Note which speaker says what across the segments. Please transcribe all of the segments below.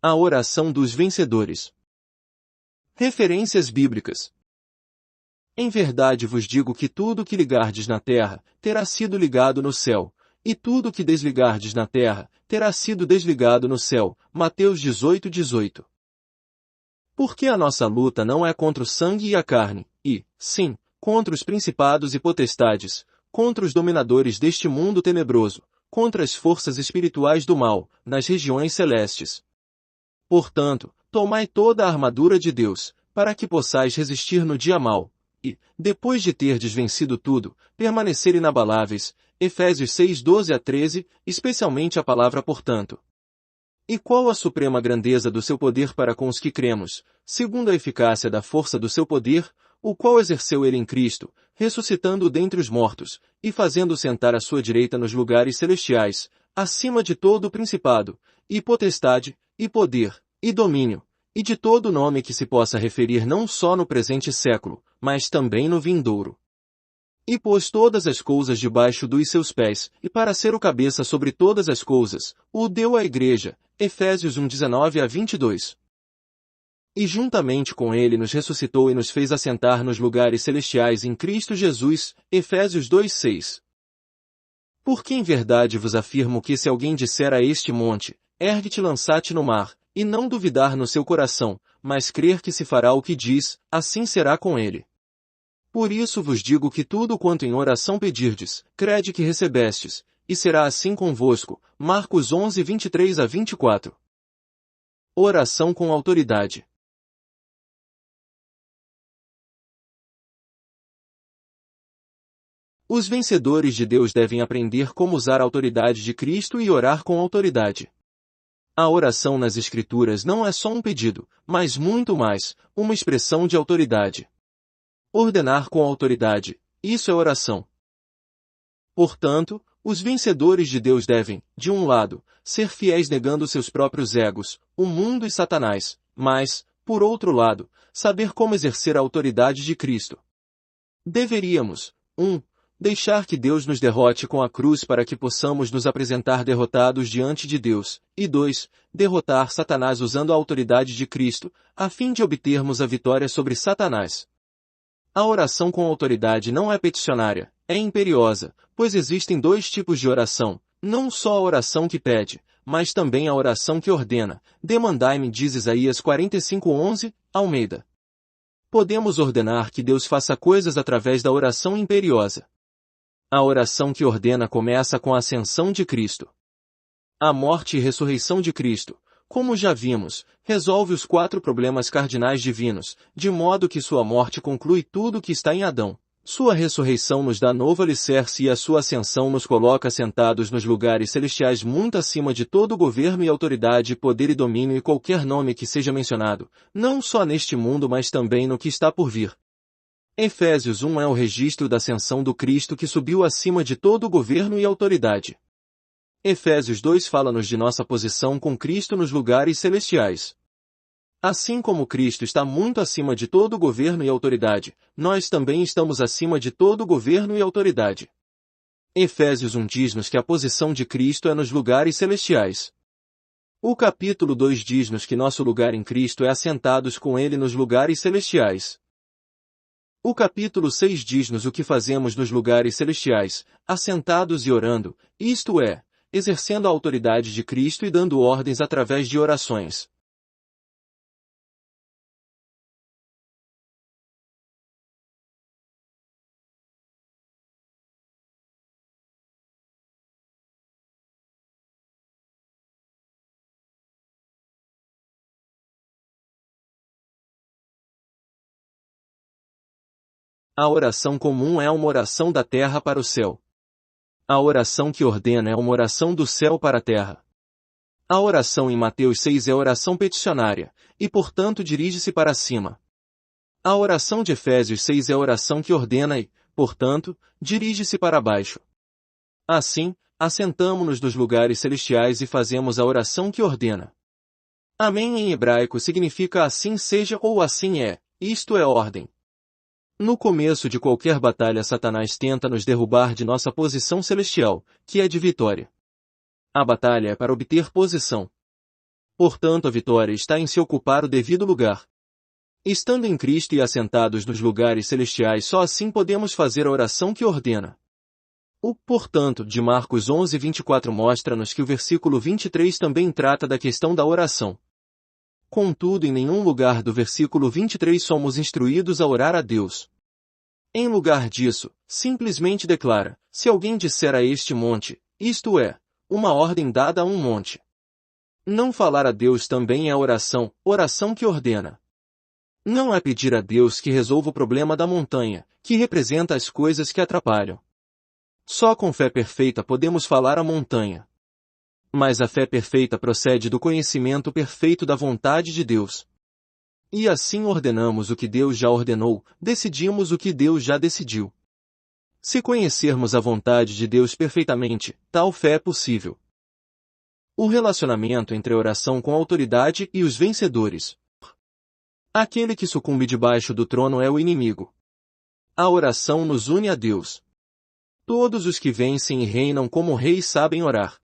Speaker 1: A oração dos vencedores. Referências bíblicas. Em verdade vos digo que tudo que ligardes na terra, terá sido ligado no céu, e tudo que desligardes na terra, terá sido desligado no céu. Mateus 18:18. Porque a nossa luta não é contra o sangue e a carne, e, sim, contra os principados e potestades, contra os dominadores deste mundo tenebroso, contra as forças espirituais do mal, nas regiões celestes. Portanto, tomai toda a armadura de Deus, para que possais resistir no dia mau, e, depois de terdes vencido tudo, permanecer inabaláveis. Efésios 6:12-13, especialmente a palavra portanto. E qual a suprema grandeza do seu poder para com os que cremos, segundo a eficácia da força do seu poder, o qual exerceu ele em Cristo, ressuscitando-o dentre os mortos, e fazendo-o sentar à sua direita nos lugares celestiais, acima de todo o principado, e potestade, e poder, e domínio, e de todo nome que se possa referir não só no presente século, mas também no vindouro. E pôs todas as coisas debaixo dos seus pés, e para ser o cabeça sobre todas as coisas, o deu à igreja. Efésios 1:19-22. E juntamente com ele nos ressuscitou e nos fez assentar nos lugares celestiais em Cristo Jesus. Efésios 2:6. Porque em verdade vos afirmo que se alguém disser a este monte, ergue-te e lança-te no mar, e não duvidar no seu coração, mas crer que se fará o que diz, assim será com ele. Por isso vos digo que tudo quanto em oração pedirdes, crede que recebestes, e será assim convosco. Marcos 11:23-24. Oração com autoridade. Os vencedores de Deus devem aprender como usar a autoridade de Cristo e orar com autoridade. A oração nas Escrituras não é só um pedido, mas muito mais, uma expressão de autoridade. Ordenar com autoridade, isso é oração. Portanto, os vencedores de Deus devem, de um lado, ser fiéis negando seus próprios egos, o mundo e Satanás, mas, por outro lado, saber como exercer a autoridade de Cristo. Deveríamos, 1. Deixar que Deus nos derrote com a cruz para que possamos nos apresentar derrotados diante de Deus, e 2. Derrotar Satanás usando a autoridade de Cristo, a fim de obtermos a vitória sobre Satanás. A oração com autoridade não é peticionária, é imperiosa, pois existem dois tipos de oração, não só a oração que pede, mas também a oração que ordena. Demandai-me, diz Isaías 45:11, Almeida. Podemos ordenar que Deus faça coisas através da oração imperiosa. A oração que ordena começa com a ascensão de Cristo. A morte e ressurreição de Cristo, como já vimos, resolve os 4 problemas cardinais divinos, de modo que sua morte conclui tudo o que está em Adão. Sua ressurreição nos dá novo alicerce e a sua ascensão nos coloca sentados nos lugares celestiais muito acima de todo governo e autoridade, poder e domínio e qualquer nome que seja mencionado, não só neste mundo mas também no que está por vir. Efésios 1 é o registro da ascensão do Cristo que subiu acima de todo governo e autoridade. Efésios 2 fala-nos de nossa posição com Cristo nos lugares celestiais. Assim como Cristo está muito acima de todo governo e autoridade, nós também estamos acima de todo governo e autoridade. Efésios 1 diz-nos que a posição de Cristo é nos lugares celestiais. O capítulo 2 diz-nos que nosso lugar em Cristo é assentados com Ele nos lugares celestiais. O capítulo 6 diz-nos o que fazemos nos lugares celestiais, assentados e orando, isto é, exercendo a autoridade de Cristo e dando ordens através de orações. A oração comum é uma oração da terra para o céu. A oração que ordena é uma oração do céu para a terra. A oração em Mateus 6 é oração peticionária, e portanto dirige-se para cima. A oração de Efésios 6 é oração que ordena e, portanto, dirige-se para baixo. Assim, assentamo-nos nos lugares celestiais e fazemos a oração que ordena. Amém em hebraico significa assim seja ou assim é, isto é ordem. No começo de qualquer batalha Satanás tenta nos derrubar de nossa posição celestial, que é de vitória. A batalha é para obter posição. Portanto, a vitória está em se ocupar o devido lugar. Estando em Cristo e assentados nos lugares celestiais, só assim podemos fazer a oração que ordena. O portanto de Marcos 11:24 mostra-nos que o versículo 23 também trata da questão da oração. Contudo, em nenhum lugar do versículo 23 somos instruídos a orar a Deus. Em lugar disso, simplesmente declara: se alguém disser a este monte, isto é, uma ordem dada a um monte. Não falar a Deus também é oração que ordena. Não é pedir a Deus que resolva o problema da montanha, que representa as coisas que atrapalham. Só com fé perfeita podemos falar à montanha. Mas a fé perfeita procede do conhecimento perfeito da vontade de Deus. E assim ordenamos o que Deus já ordenou, decidimos o que Deus já decidiu. Se conhecermos a vontade de Deus perfeitamente, tal fé é possível. O relacionamento entre a oração com a autoridade e os vencedores. Aquele que sucumbe debaixo do trono é o inimigo. A oração nos une a Deus. Todos os que vencem e reinam como reis sabem orar.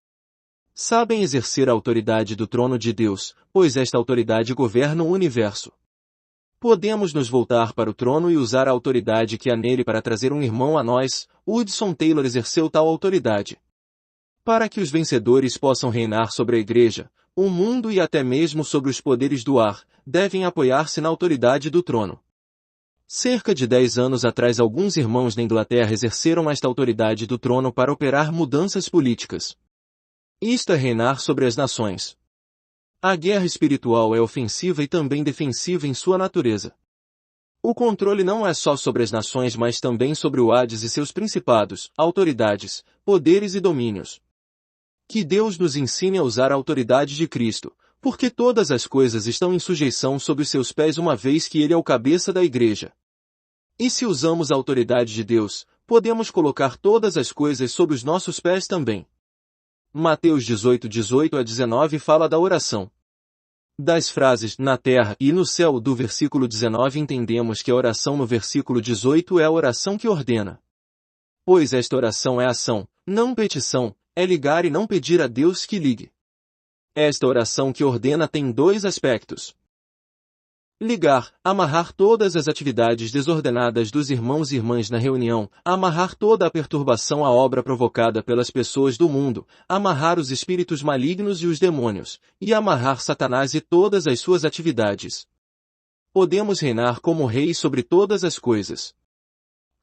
Speaker 1: Sabem exercer a autoridade do trono de Deus, pois esta autoridade governa o universo. Podemos nos voltar para o trono e usar a autoridade que há nele para trazer um irmão a nós. Hudson Taylor exerceu tal autoridade. Para que os vencedores possam reinar sobre a igreja, o mundo e até mesmo sobre os poderes do ar, devem apoiar-se na autoridade do trono. Cerca de 10 anos atrás, alguns irmãos na Inglaterra exerceram esta autoridade do trono para operar mudanças políticas. Isto é reinar sobre as nações. A guerra espiritual é ofensiva e também defensiva em sua natureza. O controle não é só sobre as nações, mas também sobre o Hades e seus principados, autoridades, poderes e domínios. Que Deus nos ensine a usar a autoridade de Cristo, porque todas as coisas estão em sujeição sob os seus pés, uma vez que Ele é o cabeça da igreja. E se usamos a autoridade de Deus, podemos colocar todas as coisas sob os nossos pés também. Mateus 18:18-19 fala da oração. Das frases na terra e no céu do versículo 19 entendemos que a oração no versículo 18 é a oração que ordena. Pois esta oração é ação, não petição, é ligar e não pedir a Deus que ligue. Esta oração que ordena tem dois aspectos. Ligar, amarrar todas as atividades desordenadas dos irmãos e irmãs na reunião, amarrar toda a perturbação à obra provocada pelas pessoas do mundo, amarrar os espíritos malignos e os demônios, e amarrar Satanás e todas as suas atividades. Podemos reinar como reis sobre todas as coisas.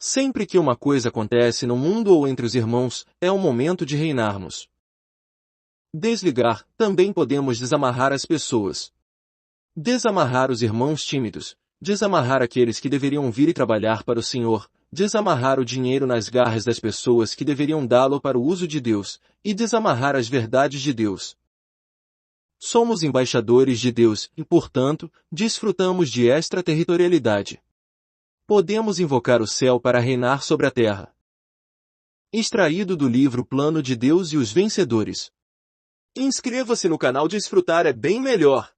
Speaker 1: Sempre que uma coisa acontece no mundo ou entre os irmãos, é o momento de reinarmos. Desligar, também podemos desamarrar as pessoas. Desamarrar os irmãos tímidos, desamarrar aqueles que deveriam vir e trabalhar para o Senhor, desamarrar o dinheiro nas garras das pessoas que deveriam dá-lo para o uso de Deus, e desamarrar as verdades de Deus. Somos embaixadores de Deus e, portanto, desfrutamos de extraterritorialidade. Podemos invocar o céu para reinar sobre a terra. Extraído do livro Plano de Deus e os Vencedores. Inscreva-se no canal. Desfrutar é bem melhor.